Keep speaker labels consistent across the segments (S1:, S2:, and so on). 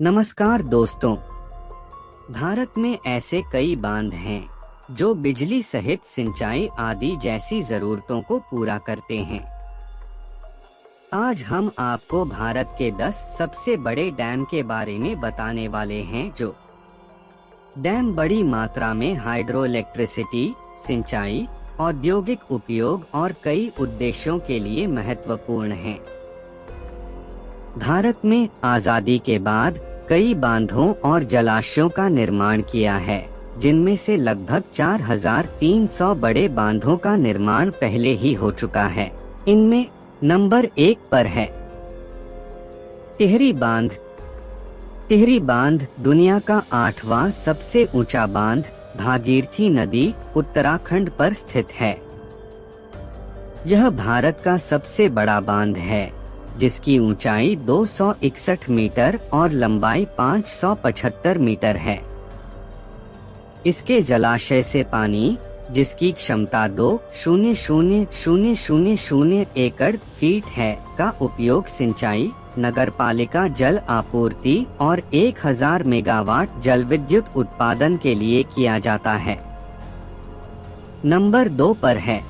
S1: नमस्कार दोस्तों। भारत में ऐसे कई बांध हैं जो बिजली सहित सिंचाई आदि जैसी जरूरतों को पूरा करते हैं। आज हम आपको भारत के 10 सबसे बड़े डैम के बारे में बताने वाले हैं। जो डैम बड़ी मात्रा में हाइड्रो इलेक्ट्रिसिटी, सिंचाई, औद्योगिक उपयोग और कई उद्देश्यों के लिए महत्वपूर्ण हैं। भारत में आजादी के बाद कई बांधों और जलाशयों का निर्माण किया है, जिनमें से लगभग 4300 बड़े बांधों का निर्माण पहले ही हो चुका है। इनमें नंबर 1 पर है टिहरी बांध। टिहरी बांध दुनिया का 8वां सबसे ऊंचा बांध भागीरथी नदी, उत्तराखंड पर स्थित है। यह भारत का सबसे बड़ा बांध है, जिसकी ऊंचाई 261 मीटर और लंबाई 575 मीटर है। इसके जलाशय से पानी, जिसकी क्षमता 2,000,000 एकड़ फीट है, का उपयोग सिंचाई, नगरपालिका जल आपूर्ति और 1000 मेगावाट जल विद्युत उत्पादन के लिए किया जाता है। नंबर 2 पर है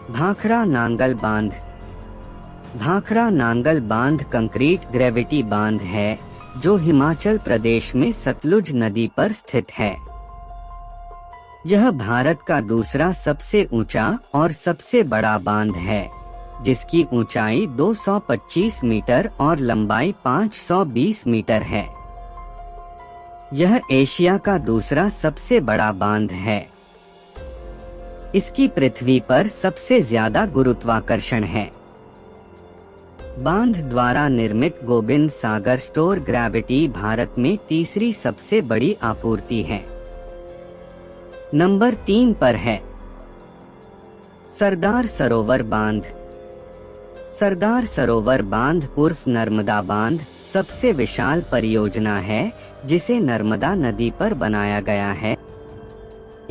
S1: भाखड़ा नांगल बांध। भाखड़ा नांगल बांध कंक्रीट ग्रेविटी बांध है, जो हिमाचल प्रदेश में सतलुज नदी पर स्थित है। यह भारत का दूसरा सबसे ऊंचा और सबसे बड़ा बांध है, जिसकी ऊंचाई 225 मीटर और लंबाई 520 मीटर है। यह एशिया का दूसरा सबसे बड़ा बांध है। इसकी पृथ्वी पर सबसे ज्यादा गुरुत्वाकर्षण है। बांध द्वारा निर्मित गोबिंद सागर स्टोर ग्रेविटी भारत में तीसरी सबसे बड़ी आपूर्ति है। नंबर 3 पर है सरदार सरोवर बांध। सरदार सरोवर बांध उर्फ नर्मदा बांध सबसे विशाल परियोजना है, जिसे नर्मदा नदी पर बनाया गया है।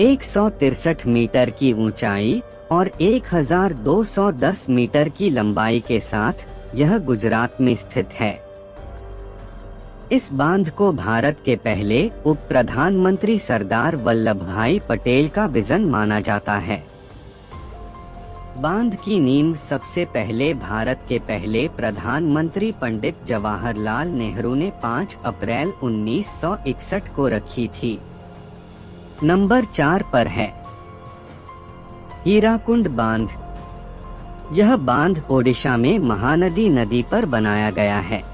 S1: 163 मीटर की ऊंचाई और 1210 मीटर की लंबाई के साथ यह गुजरात में स्थित है। इस बांध को भारत के पहले उप प्रधानमंत्री सरदार वल्लभ भाई पटेल का विजन माना जाता है। बांध की नींव सबसे पहले भारत के पहले प्रधानमंत्री पंडित जवाहरलाल नेहरू ने 5 अप्रैल 1961 को रखी थी। नंबर 4 पर है हीराकुंड बांध। यह बांध ओडिशा में महानदी नदी पर बनाया गया है।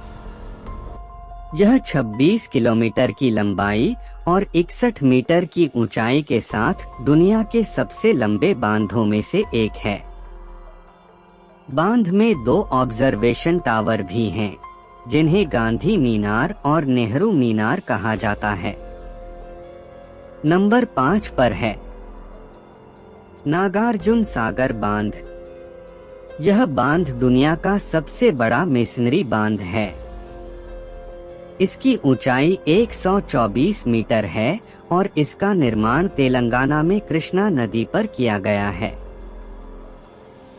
S1: यह 26 किलोमीटर की लंबाई और 61 मीटर की ऊंचाई के साथ दुनिया के सबसे लंबे बांधों में से एक है। बांध में 2 ऑब्जर्वेशन टावर भी हैं, जिन्हें गांधी मीनार और नेहरू मीनार कहा जाता है। नंबर 5 पर है नागार्जुन सागर बांध। यह बांध दुनिया का सबसे बड़ा मेसनरी बांध है। इसकी ऊंचाई 124 मीटर है और इसका निर्माण तेलंगाना में कृष्णा नदी पर किया गया है।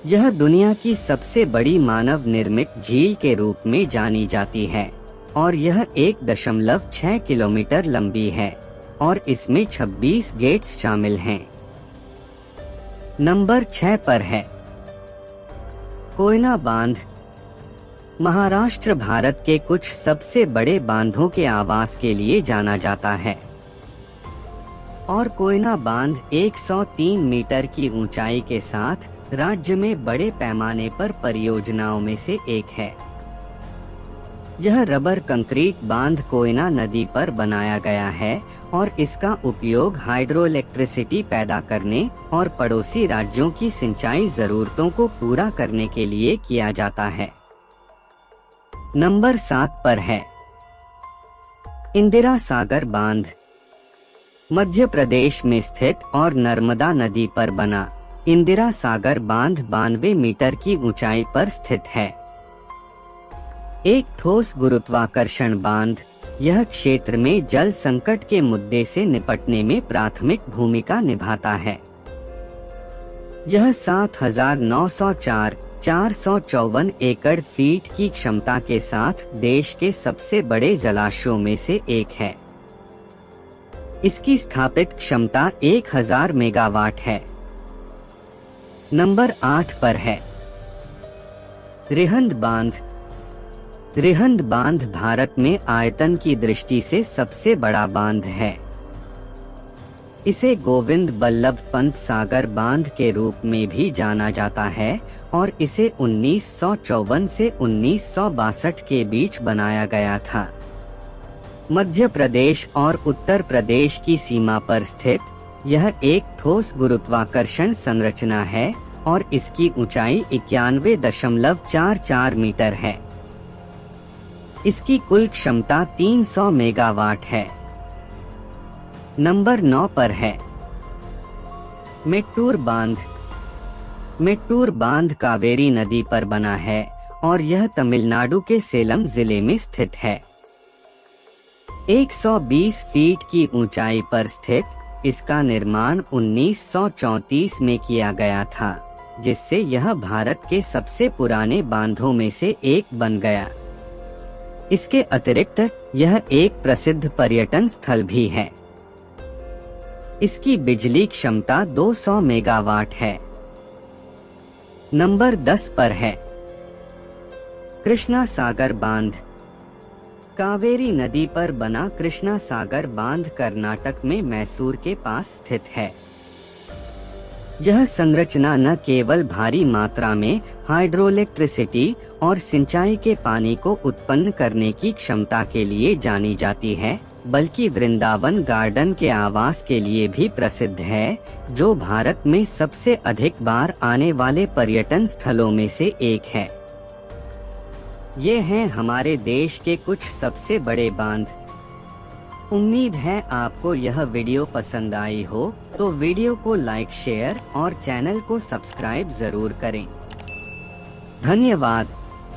S1: यह दुनिया की सबसे बड़ी मानव निर्मित झील के रूप में जानी जाती है और यह 1.6 किलोमीटर लंबी है और इसमें 26 गेट्स शामिल हैं। नंबर 6 पर है कोयना बांध। महाराष्ट्र भारत के कुछ सबसे बड़े बांधों के आवास के लिए जाना जाता है और कोयना बांध 103 मीटर की ऊंचाई के साथ राज्य में बड़े पैमाने पर परियोजनाओं में से एक है। यह रबर कंक्रीट बांध कोयना नदी पर बनाया गया है और इसका उपयोग हाइड्रो इलेक्ट्रिसिटी पैदा करने और पड़ोसी राज्यों की सिंचाई जरूरतों को पूरा करने के लिए किया जाता है। नंबर 7 पर है इंदिरा सागर बांध। मध्य प्रदेश में स्थित और नर्मदा नदी पर बना इंदिरा सागर बांध 92 मीटर की ऊंचाई पर स्थित है। एक ठोस गुरुत्वाकर्षण बांध, यह क्षेत्र में जल संकट के मुद्दे से निपटने में प्राथमिक भूमिका निभाता है। यह 7,904 454 एकड़ फीट की क्षमता के साथ देश के सबसे बड़े जलाशयों में से एक है। इसकी स्थापित क्षमता 1000 मेगावाट है। नंबर 8 पर है रिहंद बांध। रिहंद बांध भारत में आयतन की दृष्टि से सबसे बड़ा बांध है। इसे गोविंद बल्लभ पंत सागर बांध के रूप में भी जाना जाता है और इसे 1954 से 1962 के बीच बनाया गया था। मध्य प्रदेश और उत्तर प्रदेश की सीमा पर स्थित यह एक ठोस गुरुत्वाकर्षण संरचना है और इसकी ऊंचाई 91.44 मीटर है। इसकी कुल क्षमता 300 मेगावाट है। नंबर 9 पर है मेट्टूर बांध। मेट्टूर बांध कावेरी नदी पर बना है और यह तमिलनाडु के सेलम जिले में स्थित है। 120 फीट की ऊंचाई पर स्थित इसका निर्माण 1934 में किया गया था, जिससे यह भारत के सबसे पुराने बांधों में से एक बन गया। इसके अतिरिक्त यह एक प्रसिद्ध पर्यटन स्थल भी है। इसकी बिजली क्षमता 200 मेगावाट है। नंबर 10 पर है कृष्णा सागर बांध। कावेरी नदी पर बना कृष्णा सागर बांध कर्नाटक में मैसूर के पास स्थित है। यह संरचना न केवल भारी मात्रा में हाइड्रोइलेक्ट्रिसिटी और सिंचाई के पानी को उत्पन्न करने की क्षमता के लिए जानी जाती है, बल्कि वृंदावन गार्डन के आवास के लिए भी प्रसिद्ध है, जो भारत में सबसे अधिक बार आने वाले पर्यटन स्थलों में से एक है। ये हैं हमारे देश के कुछ सबसे बड़े बांध। उम्मीद है आपको यह वीडियो पसंद आई हो, तो वीडियो को लाइक, शेयर और चैनल को सब्सक्राइब जरूर करें। धन्यवाद।